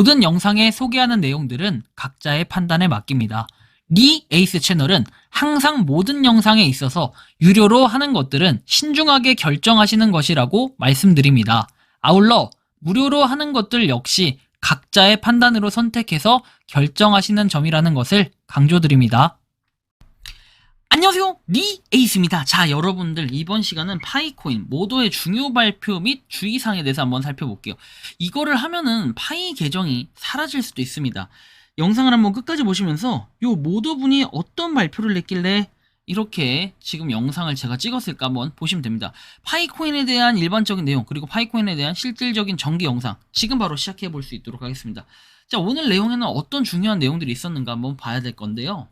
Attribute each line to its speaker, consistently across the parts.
Speaker 1: 모든 영상에 소개하는 내용들은 각자의 판단에 맡깁니다. 리 에이스 채널은 항상 모든 영상에 있어서 유료로 하는 것들은 신중하게 결정하시는 것이라고 말씀드립니다. 아울러 무료로 하는 것들 역시 각자의 판단으로 선택해서 결정하시는 점이라는 것을 강조드립니다. 안녕하세요, 리 에이스입니다. 자, 여러분들 이번 시간은 파이코인 모도의 중요 발표 및 주의사항에 대해서 한번 살펴볼게요. 이거를 하면은 파이 계정이 사라질 수도 있습니다. 영상을 한번 끝까지 보시면서 요 모도분이 어떤 발표를 냈길래 이렇게 지금 영상을 제가 찍었을까 한번 보시면 됩니다. 파이코인에 대한 일반적인 내용, 그리고 파이코인에 대한 실질적인 전기 영상 지금 바로 시작해 볼 수 있도록 하겠습니다. 자, 오늘 내용에는 어떤 중요한 내용들이 있었는가 한번 봐야 될 건데요.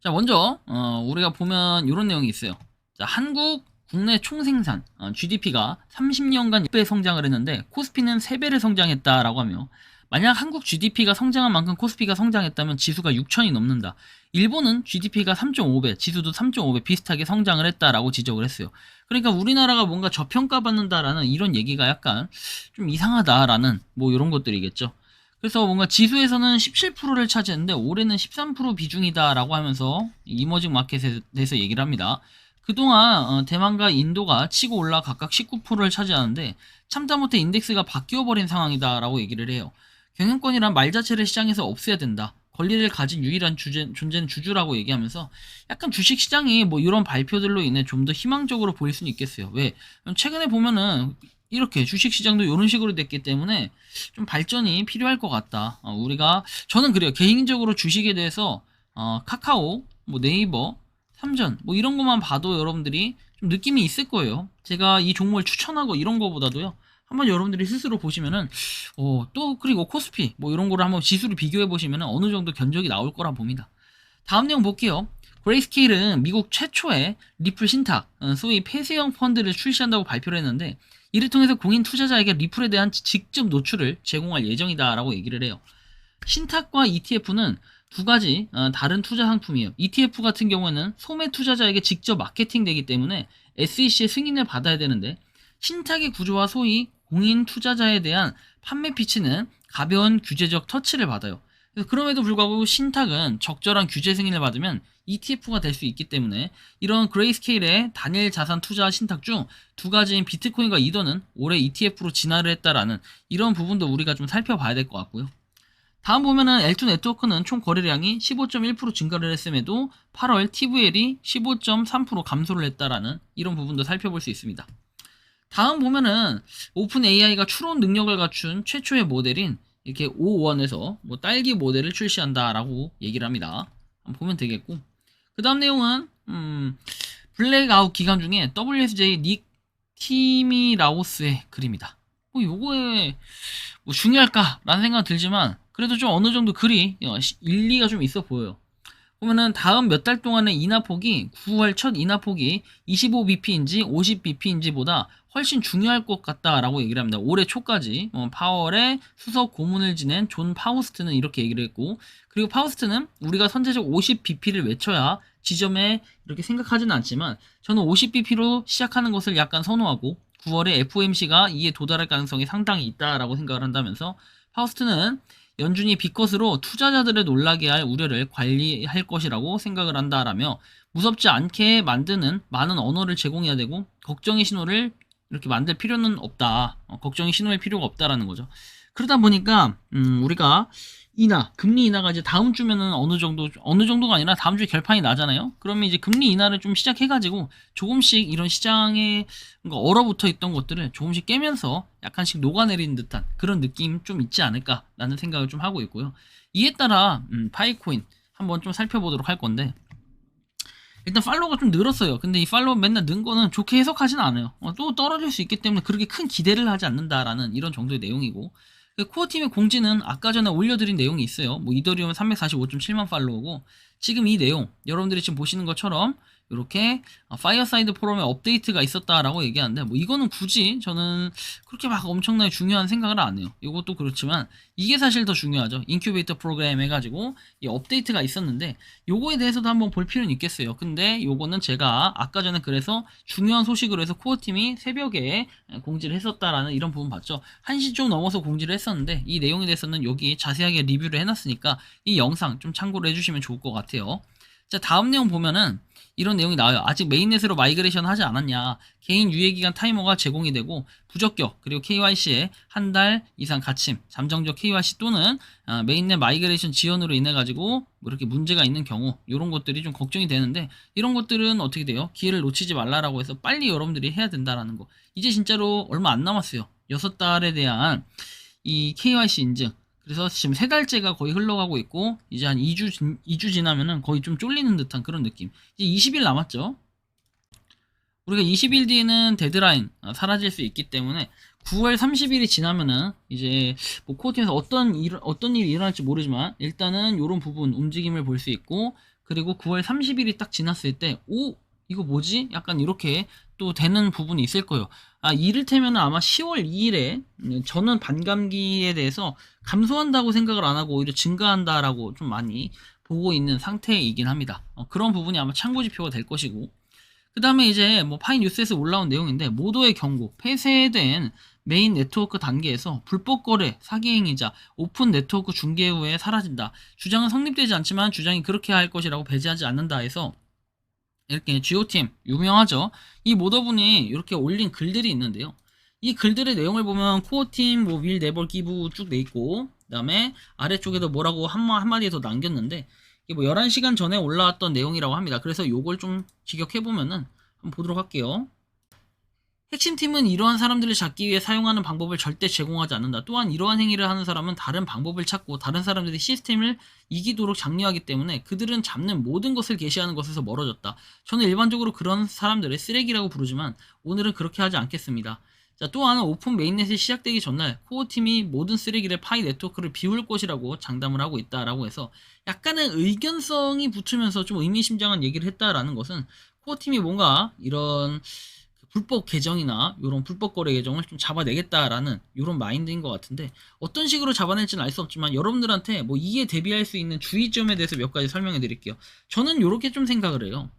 Speaker 1: 자, 먼저 우리가 보면 이런 내용이 있어요. 자, 한국 국내 총생산 GDP가 30년간 6배 성장을 했는데 코스피는 3배를 성장했다라고 하며, 만약 한국 GDP가 성장한 만큼 코스피가 성장했다면 지수가 6천이 넘는다. 일본은 GDP가 3.5배, 지수도 3.5배 비슷하게 성장을 했다라고 지적을 했어요. 그러니까 우리나라가 뭔가 저평가받는다라는 이런 얘기가 약간 좀 이상하다라는 뭐 이런 것들이겠죠. 그래서 뭔가 지수에서는 17%를 차지했는데 올해는 13% 비중이다라고 하면서 이머징 마켓에 대해서 얘기를 합니다. 그동안 대만과 인도가 치고 올라 각각 19%를 차지하는데 참다 못해 인덱스가 바뀌어버린 상황이다라고 얘기를 해요. 경영권이란 말 자체를 시장에서 없애야 된다. 권리를 가진 유일한 존재는 주주라고 얘기하면서 약간 주식시장이 뭐 이런 발표들로 인해 좀 더 희망적으로 보일 수는 있겠어요. 왜? 최근에 보면은 이렇게 주식시장도 이런 식으로 됐기 때문에 좀 발전이 필요할 것 같다. 저는 그래요. 개인적으로 주식에 대해서 카카오, 뭐 네이버, 삼전 뭐 이런 것만 봐도 여러분들이 좀 느낌이 있을 거예요. 제가 이 종목을 추천하고 이런 거보다도요. 한번 여러분들이 스스로 보시면은 또 그리고 코스피 뭐 이런 거를 한번 지수를 비교해 보시면은 어느 정도 견적이 나올 거라 봅니다. 다음 내용 볼게요. 그레이스케일은 미국 최초의 리플 신탁, 소위 폐쇄형 펀드를 출시한다고 발표를 했는데, 이를 통해서 공인 투자자에게 리플에 대한 직접 노출을 제공할 예정이다라고 얘기를 해요. 신탁과 ETF는 두 가지 다른 투자 상품이에요. ETF 같은 경우에는 소매 투자자에게 직접 마케팅되기 때문에 SEC의 승인을 받아야 되는데, 신탁의 구조와 소위 공인 투자자에 대한 판매 피치는 가벼운 규제적 터치를 받아요. 그럼에도 불구하고 신탁은 적절한 규제 승인을 받으면 ETF가 될 수 있기 때문에 이런 그레이스케일의 단일 자산 투자 신탁 중 두 가지인 비트코인과 이더는 올해 ETF로 진화를 했다라는 이런 부분도 우리가 좀 살펴봐야 될 것 같고요. 다음 보면은 L2 네트워크는 총 거래량이 15.1% 증가를 했음에도 8월 TVL이 15.3% 감소를 했다라는 이런 부분도 살펴볼 수 있습니다. 다음 보면은 오픈 AI가 추론 능력을 갖춘 최초의 모델인 이렇게 O1에서 뭐 딸기 모델을 출시한다라고 얘기를 합니다. 한번 보면 되겠고, 그 다음 내용은 블랙아웃 기간 중에 WSJ 닉 티미라오스의 글입니다. 뭐 요거에 뭐 중요할까라는 생각 들지만 그래도 좀 어느 정도 글이 일리가 좀 있어 보여요. 보면은 다음 몇 달 동안의 인하폭이 9월 첫 인하폭이 25bp인지 50bp인지보다 훨씬 중요할 것 같다라고 얘기를 합니다. 올해 초까지 파월의 수석 고문을 지낸 존 파우스트는 이렇게 얘기를 했고, 그리고 파우스트는 우리가 선제적 50bp를 외쳐야 지점에 이렇게 생각하지는 않지만 저는 50bp로 시작하는 것을 약간 선호하고 9월에 FOMC가 이에 도달할 가능성이 상당히 있다라고 생각을 한다면서, 파우스트는 연준이 빚것으로 투자자들을 놀라게 할 우려를 관리할 것이라고 생각을 한다라며, 무섭지 않게 만드는 많은 언어를 제공해야 되고 걱정의 신호를 이렇게 만들 필요는 없다. 걱정의 신호의 필요가 없다라는 거죠. 그러다 보니까 우리가 금리 인하가 이제 다음 주면은 어느 정도가 아니라 다음 주에 결판이 나잖아요. 그러면 이제 금리 인하를 좀 시작해가지고 조금씩 이런 시장에 얼어붙어 있던 것들을 조금씩 깨면서 약간씩 녹아내리는 듯한 그런 느낌 좀 있지 않을까라는 생각을 좀 하고 있고요. 이에 따라 파이코인 한번 좀 살펴보도록 할 건데, 일단 팔로우가 좀 늘었어요. 근데 이 팔로우 맨날 는 거는 좋게 해석하진 않아요. 또 떨어질 수 있기 때문에 그렇게 큰 기대를 하지 않는다라는 이런 정도의 내용이고, 코어팀의 공지는 아까 전에 올려드린 내용이 있어요. 뭐 이더리움 345.7만 팔로우고, 지금 이 내용 여러분들이 지금 보시는 것처럼 이렇게 파이어사이드 포럼에 업데이트가 있었다라고 얘기하는데 뭐 이거는 굳이 저는 그렇게 막 엄청나게 중요한 생각을 안 해요. 이것도 그렇지만 이게 사실 더 중요하죠. 인큐베이터 프로그램 해가지고 이 업데이트가 있었는데 요거에 대해서도 한번 볼 필요는 있겠어요. 근데 요거는 제가 아까 전에 그래서 중요한 소식으로 해서 코어팀이 새벽에 공지를 했었다라는 이런 부분 봤죠. 1시 좀 넘어서 공지를 했었는데 이 내용에 대해서는 여기 자세하게 리뷰를 해놨으니까 이 영상 좀 참고를 해주시면 좋을 것 같아요. 자, 다음 내용 보면은 이런 내용이 나와요. 아직 메인넷으로 마이그레이션 하지 않았냐. 개인 유예기간 타이머가 제공이 되고 부적격 그리고 KYC에 한 달 이상 갇힘, 잠정적 KYC 또는 메인넷 마이그레이션 지연으로 인해 가지고 뭐 이렇게 문제가 있는 경우 이런 것들이 좀 걱정이 되는데 이런 것들은 어떻게 돼요? 기회를 놓치지 말라라고 해서 빨리 여러분들이 해야 된다라는 거. 이제 진짜로 얼마 안 남았어요. 6달에 대한 이 KYC 인증. 그래서 지금 3달째가 거의 흘러가고 있고 이제 한 2주 지나면은 거의 좀 쫄리는 듯한 그런 느낌. 이제 20일 남았죠. 우리가 20일 뒤에는 데드라인 사라질 수 있기 때문에 9월 30일이 지나면은 이제 뭐 코어팀에서 어떤 일이 일어날지 모르지만 일단은 이런 부분 움직임을 볼 수 있고 그리고 9월 30일이 딱 지났을 때 오 이거 뭐지? 약간 이렇게 또 되는 부분이 있을 거예요. 이를테면 아마 10월 2일에 저는 반감기에 대해서 감소한다고 생각을 안 하고 오히려 증가한다라고 좀 많이 보고 있는 상태이긴 합니다. 그런 부분이 아마 참고지표가 될 것이고 그 다음에 이제 뭐 파이 뉴스에서 올라온 내용인데 모도의 경고 폐쇄된 메인 네트워크 단계에서 불법 거래, 사기 행위자, 오픈 네트워크 중개 후에 사라진다. 주장은 성립되지 않지만 주장이 그렇게 할 것이라고 배제하지 않는다 해서 이렇게 GO팀 유명하죠. 이 모더분이 이렇게 올린 글들이 있는데요. 이 글들의 내용을 보면 코어팀 뭐 will never give 쭉 돼 있고 그 다음에 아래쪽에도 뭐라고 한마디 더 남겼는데 이게 뭐 11시간 전에 올라왔던 내용이라고 합니다. 그래서 요걸 좀 직역해보면은 한번 보도록 할게요. 핵심팀은 이러한 사람들을 잡기 위해 사용하는 방법을 절대 제공하지 않는다. 또한 이러한 행위를 하는 사람은 다른 방법을 찾고 다른 사람들이 시스템을 이기도록 장려하기 때문에 그들은 잡는 모든 것을 게시하는 것에서 멀어졌다. 저는 일반적으로 그런 사람들을 쓰레기라고 부르지만 오늘은 그렇게 하지 않겠습니다. 자, 또한 오픈 메인넷이 시작되기 전날 코어팀이 모든 쓰레기를 파이 네트워크를 비울 것이라고 장담을 하고 있다라고 해서 약간의 의견성이 붙으면서 좀 의미심장한 얘기를 했다라는 것은 코어팀이 뭔가 이런 불법 계정이나 이런 불법 거래 계정을 좀 잡아내겠다라는 이런 마인드인 것 같은데 어떤 식으로 잡아낼지는 알 수 없지만 여러분들한테 뭐 이에 대비할 수 있는 주의점에 대해서 몇 가지 설명해 드릴게요. 저는 이렇게 좀 생각을 해요.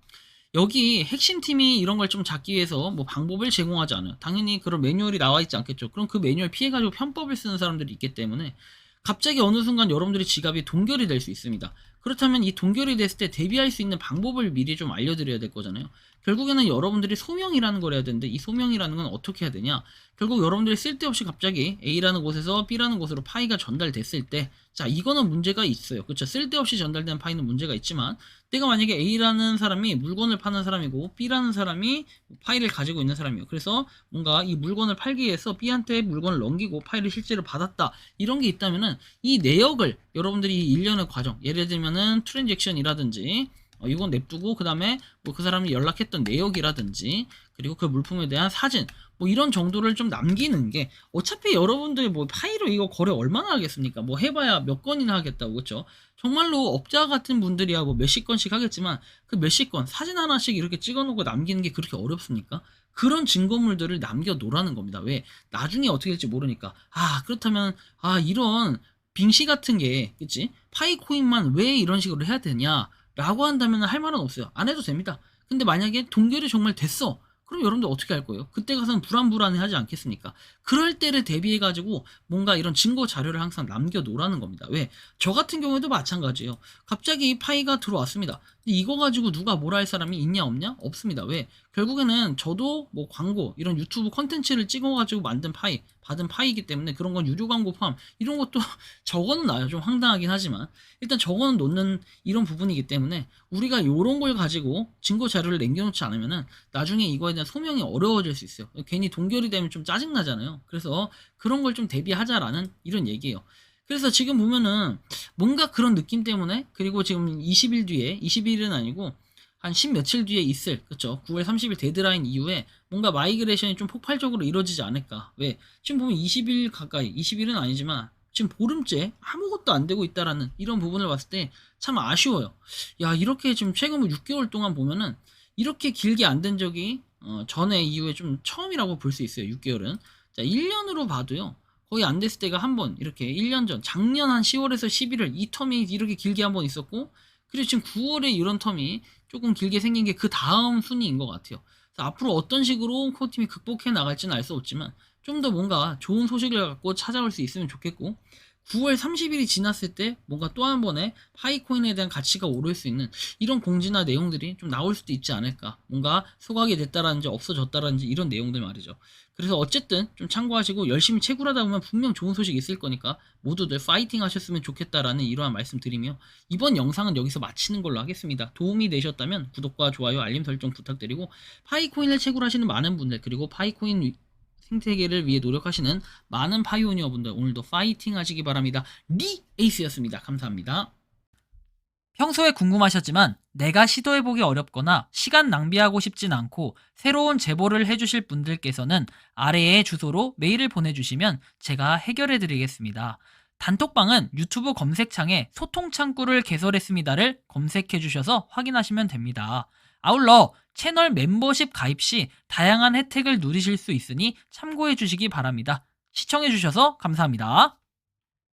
Speaker 1: 여기 핵심팀이 이런 걸 좀 잡기 위해서 뭐 방법을 제공하지 않아요. 당연히 그런 매뉴얼이 나와 있지 않겠죠. 그럼 그 매뉴얼 피해가지고 편법을 쓰는 사람들이 있기 때문에 갑자기 어느 순간 여러분들의 지갑이 동결이 될 수 있습니다. 그렇다면 이 동결이 됐을 때 대비할 수 있는 방법을 미리 좀 알려드려야 될 거잖아요. 결국에는 여러분들이 소명이라는 걸 해야 되는데 이 소명이라는 건 어떻게 해야 되냐? 결국 여러분들이 쓸데없이 갑자기 A라는 곳에서 B라는 곳으로 파이가 전달됐을 때 자 이거는 문제가 있어요. 그렇죠? 쓸데없이 전달된 파이는 문제가 있지만 내가 만약에 A라는 사람이 물건을 파는 사람이고 B라는 사람이 파이를 가지고 있는 사람이에요. 그래서 뭔가 이 물건을 팔기 위해서 B한테 물건을 넘기고 파이를 실제로 받았다. 이런 게 있다면은 이 내역을 여러분들이 일련의 과정 예를 들면은 트랜잭션이라든지 이건 냅두고 그 다음에 뭐 그 사람이 연락했던 내역이라든지 그리고 그 물품에 대한 사진 뭐 이런 정도를 좀 남기는 게 어차피 여러분들이 뭐 파이로 이거 거래 얼마나 하겠습니까? 뭐 해봐야 몇 건이나 하겠다고 그렇죠? 정말로 업자 같은 분들이야 뭐 몇십 건씩 하겠지만 그 몇십 건 사진 하나씩 이렇게 찍어놓고 남기는 게 그렇게 어렵습니까? 그런 증거물들을 남겨놓으라는 겁니다. 왜? 나중에 어떻게 될지 모르니까 그렇다면 이런 빙시 같은 게 그치? 파이코인만 왜 이런 식으로 해야 되냐 라고 한다면 할 말은 없어요. 안 해도 됩니다. 근데 만약에 동결이 정말 됐어. 그럼 여러분들 어떻게 할 거예요? 그때 가서는 불안불안해 하지 않겠습니까? 그럴 때를 대비해가지고 뭔가 이런 증거 자료를 항상 남겨놓으라는 겁니다. 왜? 저 같은 경우에도 마찬가지예요. 갑자기 파이가 들어왔습니다. 근데 이거 가지고 누가 뭐라 할 사람이 있냐 없냐? 없습니다. 왜? 결국에는 저도 뭐 광고 이런 유튜브 컨텐츠를 찍어가지고 만든 파이 받은 파이기 때문에 그런 건 유료 광고 포함 이런 것도 적어놔요. 좀 황당하긴 하지만 일단 적어는 놓는 이런 부분이기 때문에 우리가 이런 걸 가지고 증거 자료를 남겨놓지 않으면은 나중에 이거에 대한 소명이 어려워질 수 있어요. 괜히 동결이 되면 좀 짜증나잖아요. 그래서 그런 걸 좀 대비하자라는 이런 얘기예요. 그래서 지금 보면은 뭔가 그런 느낌 때문에 그리고 지금 20일 뒤에 20일은 아니고 한 10 며칠 뒤에 있을 그쵸 9월 30일 데드라인 이후에 뭔가 마이그레이션이 좀 폭발적으로 이루어지지 않을까. 왜? 지금 보면 20일 가까이 20일은 아니지만 지금 보름째 아무것도 안 되고 있다라는 이런 부분을 봤을 때 참 아쉬워요. 야 이렇게 지금 최근 6개월 동안 보면은 이렇게 길게 안 된 적이 전에 이후에 좀 처음이라고 볼 수 있어요. 6개월은. 자, 1년으로 봐도요. 거의 안 됐을 때가 한 번 이렇게 1년 전 작년 한 10월에서 11월 이 텀이 이렇게 길게 한 번 있었고, 그리고 지금 9월에 이런 텀이 조금 길게 생긴 게 그 다음 순위인 것 같아요. 그래서 앞으로 어떤 식으로 코어팀이 극복해 나갈지는 알 수 없지만 좀 더 뭔가 좋은 소식을 갖고 찾아올 수 있으면 좋겠고, 9월 30일이 지났을 때 뭔가 또 한 번의 파이코인에 대한 가치가 오를 수 있는 이런 공지나 내용들이 좀 나올 수도 있지 않을까. 뭔가 소각이 됐다라든지 없어졌다라든지 이런 내용들 말이죠. 그래서 어쨌든 좀 참고하시고 열심히 채굴하다 보면 분명 좋은 소식 있을 거니까 모두들 파이팅 하셨으면 좋겠다라는 이러한 말씀 드리며, 이번 영상은 여기서 마치는 걸로 하겠습니다. 도움이 되셨다면 구독과 좋아요, 알림 설정 부탁드리고, 파이코인을 채굴하시는 많은 분들, 그리고 파이코인 생태계를 위해 노력하시는 많은 파이오니어 분들, 오늘도 파이팅 하시기 바랍니다. 리 에이스였습니다. 감사합니다. 평소에 궁금하셨지만 내가 시도해보기 어렵거나 시간 낭비하고 싶진 않고 새로운 제보를 해주실 분들께서는 아래의 주소로 메일을 보내주시면 제가 해결해드리겠습니다. 단톡방은 유튜브 검색창에 소통창구를 개설했습니다를 검색해주셔서 확인하시면 됩니다. 아울러 채널 멤버십 가입 시 다양한 혜택을 누리실 수 있으니 참고해주시기 바랍니다. 시청해주셔서 감사합니다.